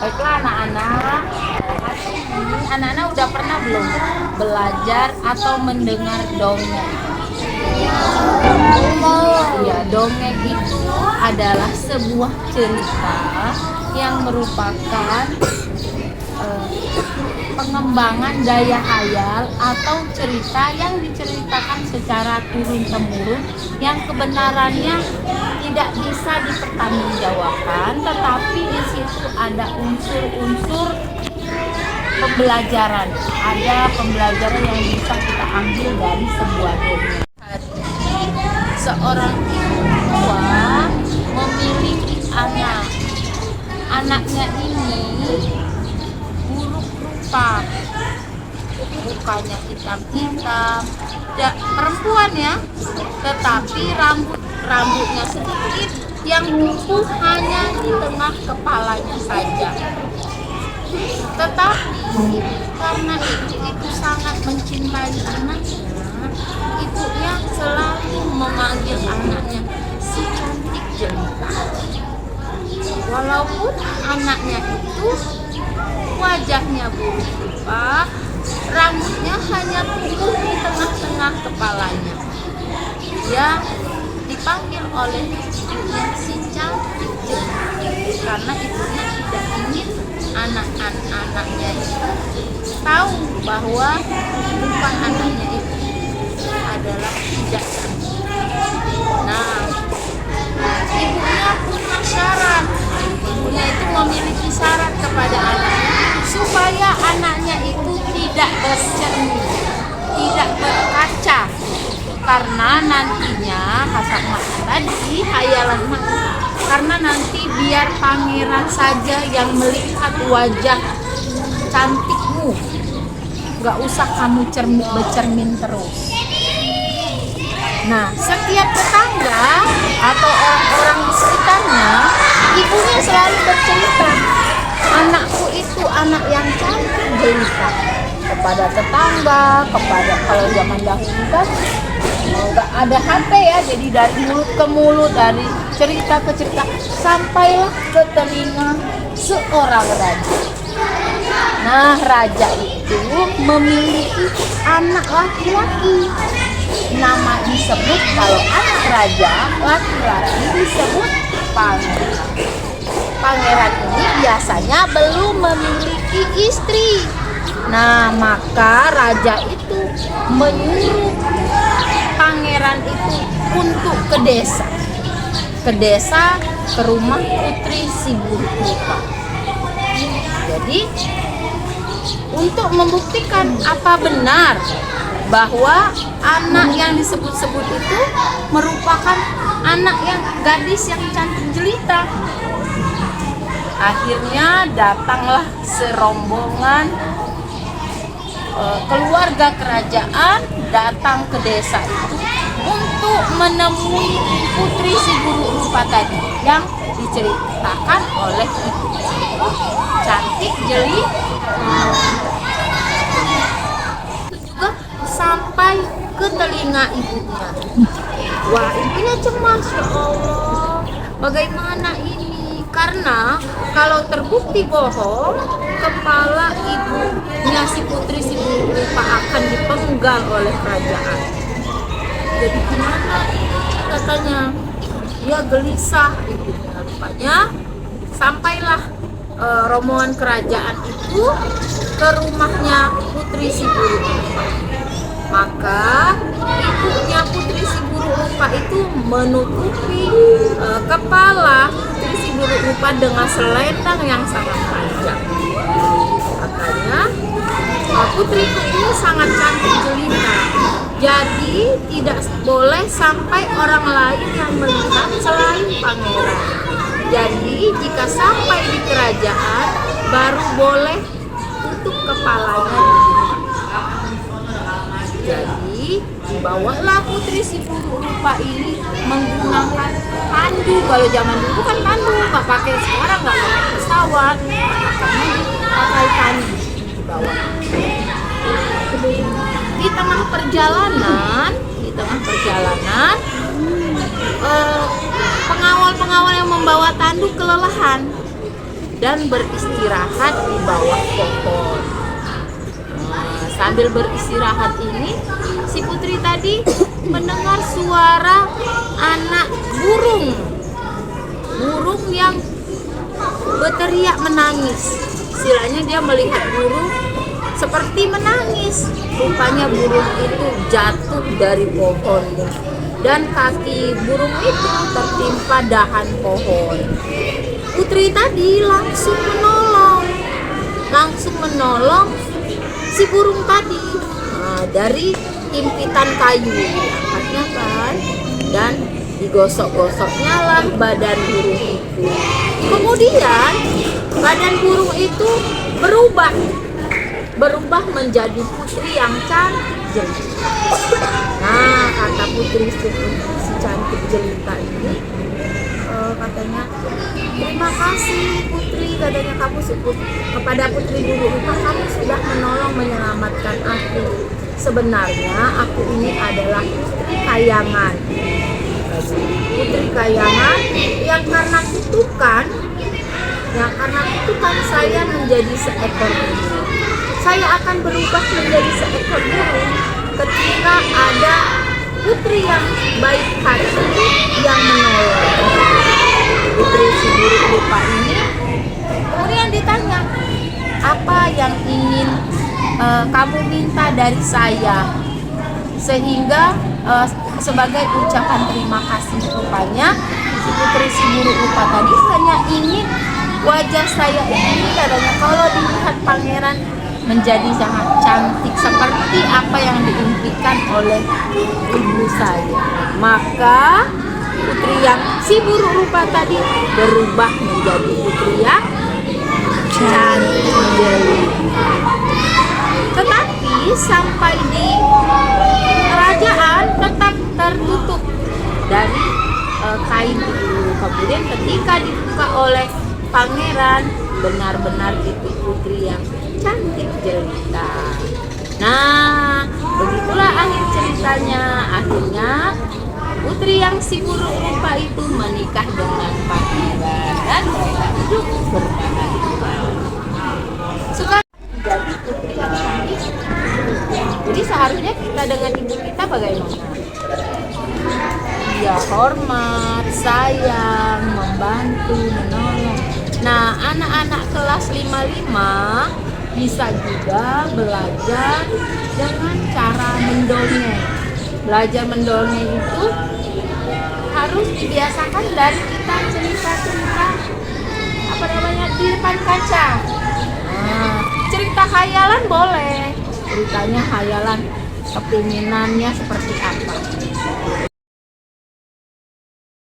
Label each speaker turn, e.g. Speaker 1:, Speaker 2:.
Speaker 1: Baiklah anak-anak, hari ini anak-anak udah pernah belum belajar atau mendengar dongeng? Ya, dongeng itu adalah sebuah cerita yang merupakan pengembangan daya hayal atau cerita yang diceritakan secara turun-temurun yang kebenarannya tidak bisa dipertanggungjawabkan, tetapi di situ ada unsur-unsur pembelajaran, ada pembelajaran yang bisa kita ambil dari sebuah dongeng. Seorang ibu tua memiliki anaknya ini buruk rupa, mukanya hitam-hitam, perempuan ya, tetapi rambutnya sedikit yang tumbuh hanya di tengah kepalanya saja. Tetapi karena ibu itu sangat mencintai anaknya, ibunya selalu memanggil anaknya si cantik jelita. Walaupun anaknya itu wajahnya buruk rupa, rambutnya hanya tumbuh di tengah-tengah kepalanya. Dia dipanggil oleh ibunya si cantik jelita karena ibunya tidak ingin anak-anaknya itu tahu bahwa kehidupan anaknya itu adalah tidak cantik. Nah, ibunya punya syarat. Ibunya itu memiliki syarat kepada anaknya supaya anaknya itu tidak bercermin, tidak berkaca, karena nantinya kata mak tadi, hayalan mak, karena nanti biar pangeran saja yang melihat wajah cantikmu, gak usah kamu bercermin terus. Nah, setiap tetangga atau orang-orang di sekitarnya, ibunya selalu bercerita, anakku itu anak yang cantik jelita. Kepada tetangga, kepada kalau zaman dahulu kan nggak ada HP ya, jadi dari mulut ke mulut, dari cerita ke cerita, sampailah ke telinga seorang raja. Nah, raja itu memiliki anak laki-laki. Nama disebut, kalau anak raja laki-laki disebut pangeran. Pangeran ini biasanya belum memiliki istri. Nah, maka raja itu menyuruh pangeran itu untuk ke desa, ke rumah putri si buruk rupa. Jadi untuk membuktikan apa benar bahwa anak yang disebut-sebut itu merupakan anak yang gadis yang cantik jelita. Akhirnya datanglah serombongan keluarga kerajaan datang ke desa itu untuk menemui putri si buruk rupa tadi yang diceritakan oleh ibu. Cantik jelita. Juga sampai ke telinga ibunya. Wah, ibunya cemas, ya Allah. Bagaimana ini? Karena kalau terbukti bohong, kepala ibunya si putri si buruk rupa akan dipenggal oleh kerajaan. Jadi gimana? Katanya, dia gelisah ibunya. Rupanya sampailah rombongan kerajaan itu ke rumahnya putri si buruk rupa. Maka ibunya putri si buruk rupa itu menutupi kepala putri si buruk rupa dengan selendang yang sangat panjang. Katanya putriku ini sangat cantik jelita, jadi tidak boleh sampai orang lain yang melihat selain pangeran. Jadi jika sampai di kerajaan baru boleh tutup kepalanya. Jadi dibawalah putri si buruk rupa ini menggunakan tandu. Kalau zaman dulu kan tandu, nggak pakai, sekarang nggak pakai pesawat, karena pakai tandu dibawa. Di tengah perjalanan pengawal-pengawal yang membawa tandu kelelahan. dan beristirahat di bawah pohon. Nah, sambil beristirahat ini, si putri tadi mendengar suara anak burung yang berteriak menangis. Istilahnya dia melihat burung seperti menangis. Rupanya burung itu jatuh dari pohon dan kaki burung itu tertimpa dahan pohon. Putri tadi langsung menolong si burung tadi. Nah, dari impitan kayu diangkatnya kan, dan digosok-gosoknya lah badan burung itu. Kemudian badan burung itu berubah menjadi putri yang cantik jelita. Nah, kata putri si cantik jelita ini, katanya, terima kasih putri, katanya, kamu kepada putri bulu rupa, kamu sudah menyelamatkan aku. Sebenarnya aku ini adalah putri kayangan. Putri kayangan yang karena kutukan saya menjadi seekor burung. Saya akan berubah menjadi seekor burung ketika ada putri yang baik hati yang menolong. Putri si buruk rupa ini kemudian ditanya, apa yang ingin kamu minta dari saya, sehingga sebagai ucapan terima kasih, rupanya si putri si buruk rupa tadi hanya ingin wajah saya ini, katanya, kalau dilihat pangeran menjadi sangat cantik seperti apa yang diimpikan oleh ibu saya. Maka putri yang si buruk rupa tadi berubah menjadi putri yang cantik. Tetapi sampai di kerajaan tetap tertutup dari kain itu. Kemudian ketika dibuka oleh pangeran, benar-benar itu putri yang cantik jelita. Nah, begitulah akhir ceritanya. Akhirnya putri yang si buruk rupa itu menikah dengan pangeran dan mereka hidup berbahagia. Suka jadi putri yang cantik. Jadi seharusnya kita dengan ibu kita bagaimana? Ya, hormat, sayang, membantu, menolong. Nah, anak-anak kelas 55 bisa juga belajar dengan cara mendongeng. Belajar mendongeng itu harus dibiasakan dari kita cerita-cerita di depan kaca. Nah, cerita khayalan boleh. Ceritanya khayalan kepinginannya seperti apa.